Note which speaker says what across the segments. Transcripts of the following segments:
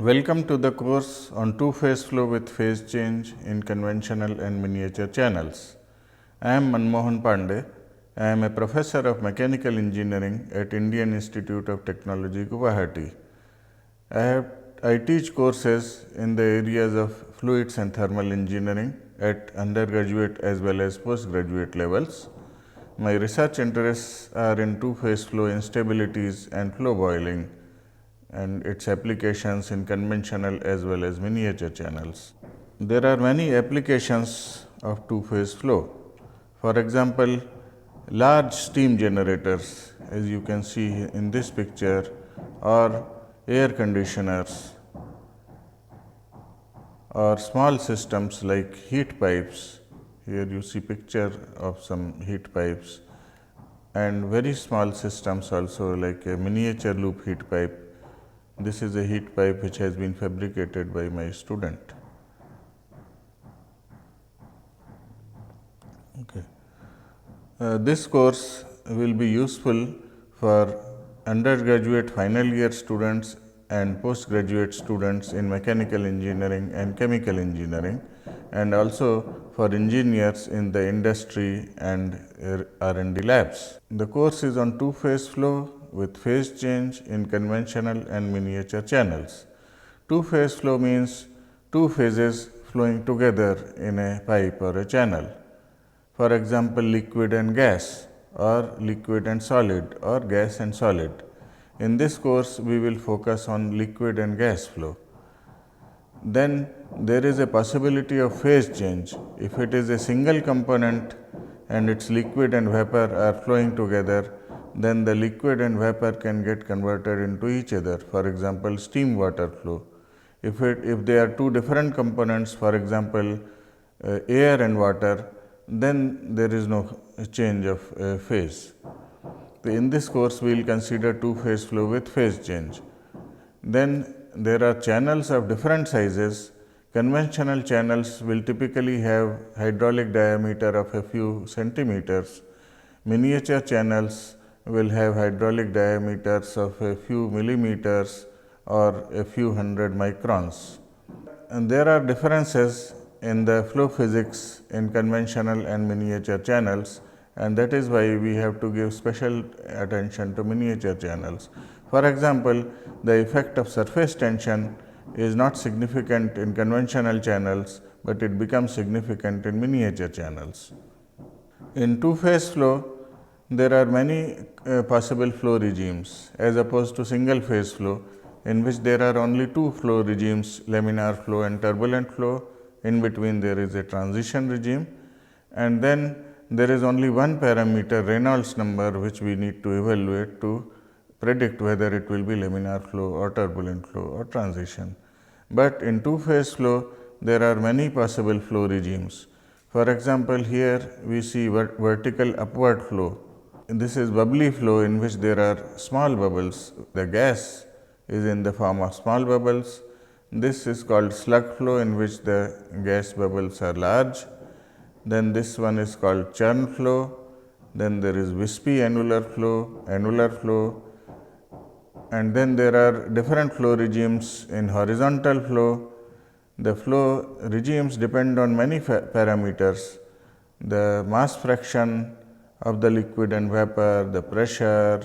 Speaker 1: Welcome to the course on two-phase flow with phase change in conventional and miniature channels. I am Manmohan Pandey. I am a professor of mechanical engineering at Indian Institute of Technology, Guwahati. I teach courses in the areas of fluids and thermal engineering at undergraduate as well as postgraduate levels. My research interests are in two-phase flow instabilities and flow boiling, and its applications in conventional as well as miniature channels. There are many applications of two-phase flow. For example, large steam generators, as you can see in this picture, or air conditioners, or small systems like heat pipes. Here you see picture of some heat pipes, and very small systems also like a miniature loop heat pipe. This is a heat pipe which has been fabricated by my student. Okay. This course will be useful for undergraduate final year students and postgraduate students in mechanical engineering and chemical engineering, and also for engineers in the industry and R&D labs. The course is on two-phase flow with phase change in conventional and miniature channels. Two-phase flow means two phases flowing together in a pipe or a channel. For example, liquid and gas, or liquid and solid, or gas and solid. In this course, we will focus on liquid and gas flow. Then there is a possibility of phase change. If it is a single component and its liquid and vapor are flowing together, then the liquid and vapor can get converted into each other. For example, steam water flow. If they are two different components, for example, air and water, then there is no change of phase. In this course, we will consider two-phase flow with phase change. Then there are channels of different sizes. Conventional channels will typically have hydraulic diameter of a few centimeters. Miniature channels will have hydraulic diameters of a few millimeters or a few hundred microns. And there are differences in the flow physics in conventional and miniature channels, and that is why we have to give special attention to miniature channels. For example, the effect of surface tension is not significant in conventional channels, but it becomes significant in miniature channels. In two-phase flow, there are many possible flow regimes as opposed to single phase flow, in which there are only two flow regimes, laminar flow and turbulent flow. In between there is a transition regime, and then there is only one parameter, Reynolds number, which we need to evaluate to predict whether it will be laminar flow or turbulent flow or transition. But in two-phase flow, there are many possible flow regimes. For example, here we see vertical upward flow. This is bubbly flow in which there are small bubbles. The gas is in the form of small bubbles. This is called slug flow, in which the gas bubbles are large. Then this one is called churn flow. Then there is wispy annular flow, and then there are different flow regimes in horizontal flow. The flow regimes depend on many parameters: the mass fraction of the liquid and vapor, the pressure,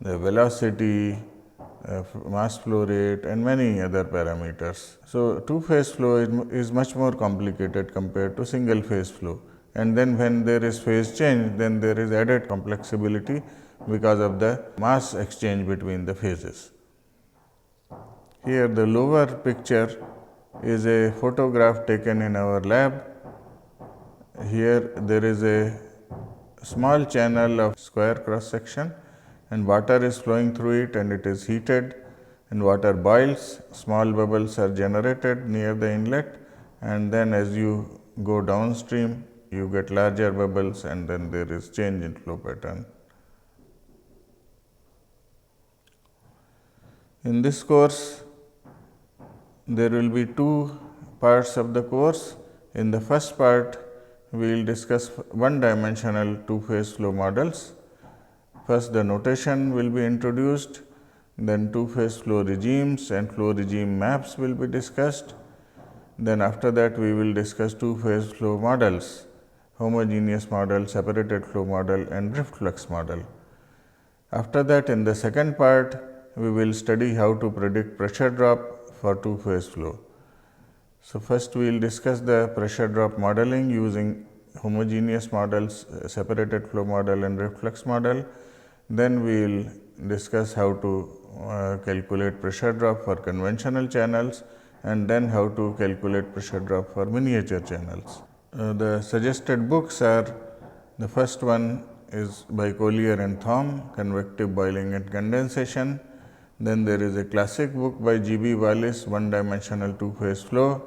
Speaker 1: the velocity, mass flow rate, and many other parameters. So, two-phase flow is much more complicated compared to single-phase flow. And then when there is phase change, then there is added complexity because of the mass exchange between the phases. Here the lower picture is a photograph taken in our lab. Here there is a small channel of square cross section, and water is flowing through it, and it is heated, and water boils. Small bubbles are generated near the inlet, and then as you go downstream, you get larger bubbles, and then there is change in flow pattern. In this course, there will be two parts of the course. In the first part, we will discuss one-dimensional two-phase flow models. First, the notation will be introduced, Then two-phase flow regimes and flow regime maps will be discussed. Then after that we will discuss two-phase flow models, homogeneous model, separated flow model and drift flux model. After that, in the second part, we will study how to predict pressure drop for two-phase flow. So first we will discuss the pressure drop modeling using homogeneous models, separated flow model and drift flux model. Then we will discuss how to calculate pressure drop for conventional channels, and then how to calculate pressure drop for miniature channels. The suggested books are, the first one is by Collier and Thom, Convective Boiling and Condensation. Then there is a classic book by G.B. Wallis, One-Dimensional Two-Phase Flow.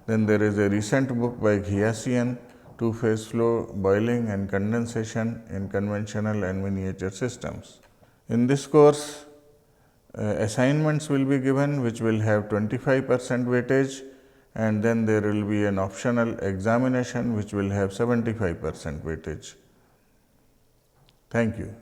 Speaker 1: Then there is a recent book by Ghiassian, Two-Phase Flow, Boiling and Condensation in Conventional and Miniature Systems. In this course, assignments will be given which will have 25% weightage, and then there will be an optional examination which will have 75% weightage. Thank you.